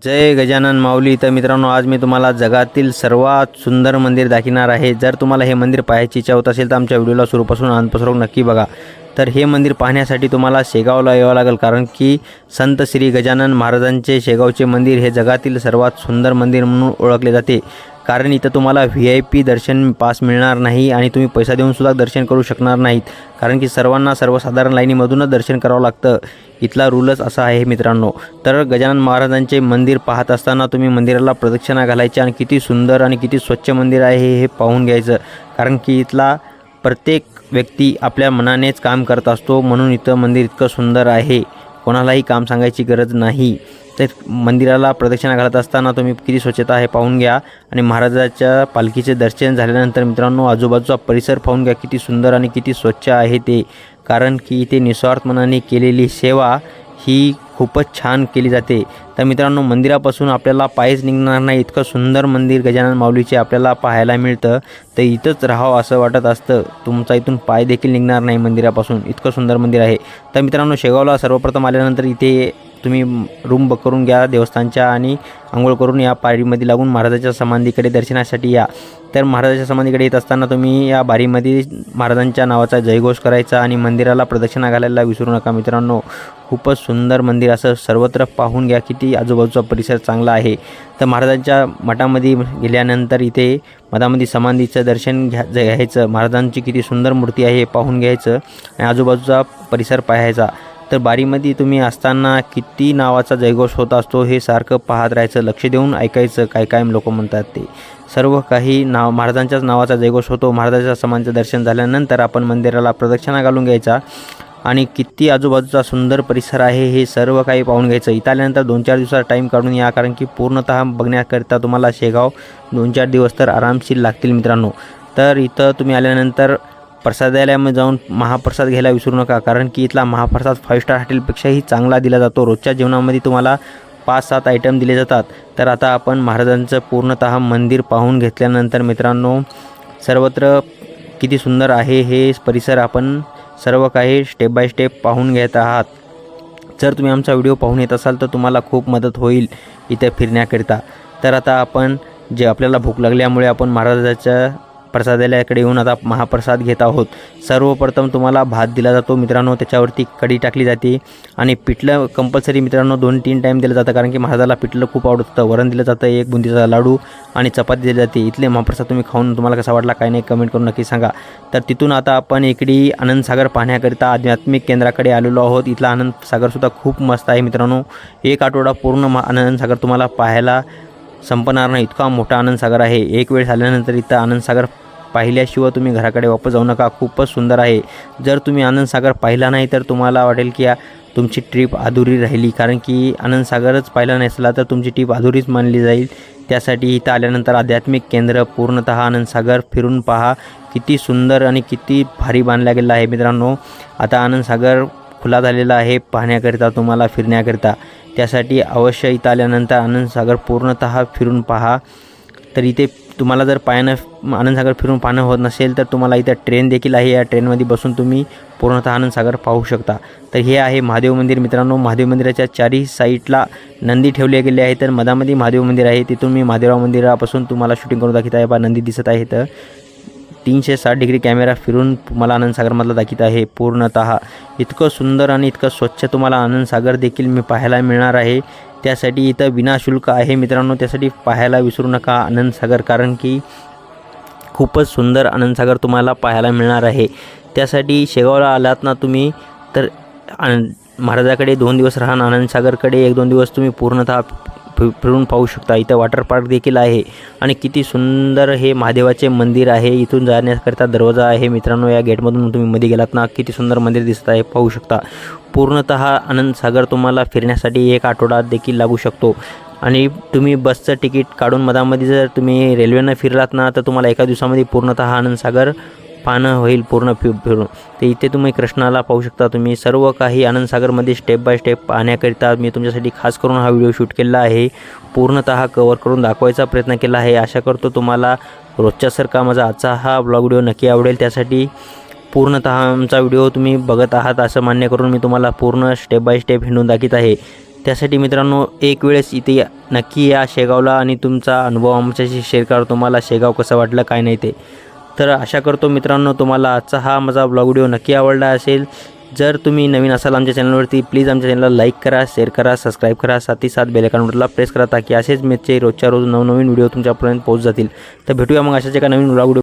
जय गजानन माऊली. तर मित्रांनो, आज मी तुम्हाला जगातील सर्वात सुंदर मंदिर दाखवणार आहे. जर तुम्हाला हे मंदिर पाहायची इच्छा होत असेल तर आमच्या व्हिडिओला सुरूपासून अंतपर्यंत नक्की बघा. तर हे मंदिर पाहण्यासाठी तुम्हाला शेगावला यावं लागेल, कारण की संत श्री गजानन महाराजांचे शेगावचे मंदिर हे जगातील सर्वात सुंदर मंदिर म्हणून ओळखले जाते. कारण इथं तुम्हाला VIP दर्शन पास मिळणार नाही आणि तुम्ही पैसा देऊनसुद्धा दर्शन करू शकणार नाहीत, कारण की सर्वांना सर्वसाधारण लाईनीमधूनच दर्शन करावं लागतं. इथला रूलच असा आहे मित्रांनो. तर गजानन महाराजांचे मंदिर पाहत असताना तुम्ही मंदिराला प्रदक्षिणा घालायची आणि किती सुंदर आणि किती स्वच्छ मंदिर आहे हे पाहून घ्यायचं, कारण की इथला प्रत्येक व्यक्ती आपल्या मनानेच काम करत असतो. म्हणून इथं मंदिर इतकं सुंदर आहे, कोणालाही काम सांगायची गरज नाही. तर मंदिराला प्रदक्षिणा घालत असताना तुम्ही किती स्वच्छता आहे पाहून घ्या. आणि महाराजाच्या पालखीचे दर्शन झाल्यानंतर मित्रांनो, आजूबाजूचा परिसर पाहून घ्या किती सुंदर आणि किती स्वच्छ आहे ते. कारण की इथे निस्वार्थ मनाने केलेली सेवा ही खूपच छान केली जाते. तर मित्रांनो, मंदिरापासून आपल्याला पायच निघणार नाही, इतकं सुंदर मंदिर गजानन माऊलीचे आपल्याला पाहायला मिळतं. तर इथंच राहावं असं वाटत असतं, तुमचा इथून पाय देखील निघणार नाही मंदिरापासून, इतकं सुंदर मंदिर आहे. तर मित्रांनो, शेगावला सर्वप्रथम आल्यानंतर इथे तुम्ही रूम बुक करून घ्या देवस्थानच्या आणि आंघोळ करून या बारीमध्ये लागून महाराजाच्या समाधीकडे दर्शनासाठी या. तर महाराजाच्या समाधीकडे येत असताना तुम्ही या बारीमध्ये महाराजांच्या नावाचा जयघोष करायचा आणि मंदिराला प्रदक्षिणा घालायला विसरू नका. मित्रांनो, खूपच सुंदर मंदिर, असं सर्वत्र पाहून घ्या किती आजूबाजूचा परिसर चांगला आहे. तर महाराजांच्या मठामध्ये गेल्यानंतर इथे मधामध्ये समाधीचं दर्शन घ्यायचं. महाराजांची किती सुंदर मूर्ती आहे हे पाहून घ्यायचं आणि आजूबाजूचा परिसर पाहायचा. तर बारीमध्ये तुम्ही असताना किती नावाचा जयघोष होत असतो हे सारखं पाहत राहायचं, लक्ष देऊन ऐकायचं. काय काय लोक म्हणतात ते सर्व काही महाराजांच्याच नावाचा जयघोष होतो. महाराजांच्या समाधीचं दर्शन झाल्यानंतर आपण मंदिराला प्रदक्षिणा घालून घ्यायचा आणि किती आजूबाजूचा सुंदर परिसर आहे हे सर्व काही पाहून घ्यायचं. इथं आल्यानंतर 2-4 दिवसाचा टाईम काढून या, कारण की पूर्णतः बघण्याकरिता तुम्हाला शेगाव 2-4 दिवस तर आरामशीर लागतील मित्रांनो. तर इथं तुम्ही आल्यानंतर प्रसादालयामध्ये जाऊन महाप्रसाद घ्यायला विसरू नका, कारण की इथला महाप्रसाद 5 स्टार हॉटेलपेक्षाही चांगला दिला जातो. रोजच्या जेवणामध्ये तुम्हाला 5-7 आयटम दिले जातात. तर आता आपण महाराजांचं पूर्णतः मंदिर पाहून घेतल्यानंतर मित्रांनो, सर्वत्र किती सुंदर आहे हे परिसर आपण सर्व काही स्टेप बाय स्टेप पाहून घेत आहात. जर तुम्ही आमचा व्हिडिओ पाहून येत असाल तर तुम्हाला खूप मदत होईल इथे फिरण्याकरिता. तर आता आपण जे आपल्याला भूक लागल्यामुळे आपण महाराजाच्या प्रसादालयाकडे येऊन आता महाप्रसाद घेत आहोत. सर्वप्रथम तुम्हाला भात दिला जातो मित्रांनो, त्याच्यावरती कढी टाकली जाते आणि पिठलं कंपल्सरी मित्रांनो 2-3 टाईम दिलं जातं, कारण की महाराजाला पिठलं खूप आवडतं. वरण दिलं जातं, एक बुंदीचा लाडू आणि चपाती दिली जाते. इथले महाप्रसाद तुम्ही खाऊन तुम्हाला कसा वाटला काय नाही कमेंट करून नक्की सांगा. तर तिथून आता आपण इकडे आनंदसागर पाहण्याकरिता आध्यात्मिक केंद्राकडे आलेलो आहोत. इथला आनंदसागरसुद्धा खूप मस्त आहे मित्रांनो. एक आठवडा पूर्ण आनंदसागर तुम्हाला पाहायला संपणार नाही, इतका मोठा आनंदसागर आहे. एक वेळ झाल्यानंतर इथं आनंदसागर पाहिल्याशिवाय तुम्ही घराकडे वापस जाऊ नका, खूपच सुंदर आहे. जर तुम्ही आनंदसागर पाहिला नाही तर तुम्हाला वाटेल की तुमची ट्रिप अधुरी राहिली, कारण की आनंदसागरच पाहिला नसला तर तुमची ट्रिप अधुरीच मानली जाईल. त्यासाठी इथं आल्यानंतर आध्यात्मिक केंद्र पूर्णतः आनंदसागर फिरून पहा, किती सुंदर आणि किती भारी बांधला गेला आहे मित्रांनो. आता आनंदसागर खुला झालेला आहे पाहण्याकरिता, तुम्हाला फिरण्याकरिता. त्यासाठी अवश्य इथं आल्यानंतर आनंदसागर पूर्णतः फिरून पहा. तर इथे तुम्हाला जर आनंदसागर फिरून पाहणं होत नसेल तर तुम्हाला इथं ट्रेन देखील आहे, या ट्रेनमध्ये बसून तुम्ही पूर्णतः आनंदसागर पाहू शकता. तर हे आहे महादेव मंदिर मित्रांनो. महादेव मंदिराच्या चारही साईडला नंदी ठेवले गेले आहे, तर मधामध्ये महादेव मंदिर आहे. तिथून मी महादेवराव मंदिरापासून तुम्हाला शूटिंग करून दाखवत आहे. बा नंदी दिसत आहे, तर 360 डिग्री कॅमेरा फिरून मला आनंदसागरमधला दाखवत आहे. पूर्णतः इतकं सुंदर आणि इतकं स्वच्छ तुम्हाला आनंदसागर देखील मी पाहायला मिळणार आहे. त्यासाठी इथं विनाशुल्क आहे मित्रांनो, त्यासाठी पाहायला विसरू नका आनंदसागर, कारण की खूपच सुंदर आनंदसागर तुम्हाला पाहायला मिळणार आहे. त्यासाठी शेगावला आलात ना तुम्ही तर महाराजाकडे 2 दिवस राहा, आनंदसागरकडे 1-2 दिवस तुम्ही पूर्णतः फिरून पाहू शकता. इथं वॉटर पार्क देखील आहे आणि किती सुंदर हे महादेवाचे मंदिर आहे. इथून जाण्याकरिता दरवाजा आहे मित्रांनो. या गेटमधून तुम्ही मध्ये गेलात ना, किती सुंदर मंदिर दिसत आहे पाहू शकता. पूर्णतः आनंदसागर तुम्हाला फिरण्यासाठी 1 आठवडा देखील लागू शकतो. आणि तुम्ही बसचं तिकीट काढून मधामध्ये जर तुम्ही रेल्वेनं फिरलात ना तर तुम्हाला एका दिवसामध्ये पूर्णतः आनंदसागर पाहणं होईल पूर्ण फिरून. तर इथे तुम्ही कृष्णाला पाहू शकता. तुम्ही सर्व काही आनंदसागरमध्ये स्टेप बाय स्टेप पाहण्याकरिता मी तुमच्यासाठी खास करून हा व्हिडिओ शूट केला आहे. पूर्णतः कवर करून दाखवायचा प्रयत्न केला आहे. आशा करतो तुम्हाला रोजच्यासारखा माझा आजचा हा ब्लॉग व्हिडिओ नक्की आवडेल. त्यासाठी पूर्णतः आमचा व्हिडिओ तुम्ही बघत आहात असं मान्य करून मी तुम्हाला पूर्ण स्टेप बाय स्टेप हिंडून दाखवत आहे. त्यासाठी मित्रांनो एक वेळेस इथे नक्की या शेगावला आणि तुमचा अनुभव आमच्याशी शेअर करा. तुम्हाला शेगाव कसं वाटलं काय नाही ते. तर आशा करतो मित्रांनो तुम्हाला आजचा हा माझा ब्लॉग व्हिडिओ नक्की आवडला असेल. जर तुम्ही नवीन असाल आमच्या चॅनलवरती प्लीज आमच्या चॅनलला लाईक करा, शेअर करा, सबस्क्राईब करा, साथ ही साथ बेल आयकॉनला प्रेस करा ताकी असेच मेचे रोजच्या रोज नवनवीन व्हिडिओ तुमच्यापर्यंत पोहोच जातील. तर भेटूया मग अशाच एका नवीन ब्लॉग व्हिडिओ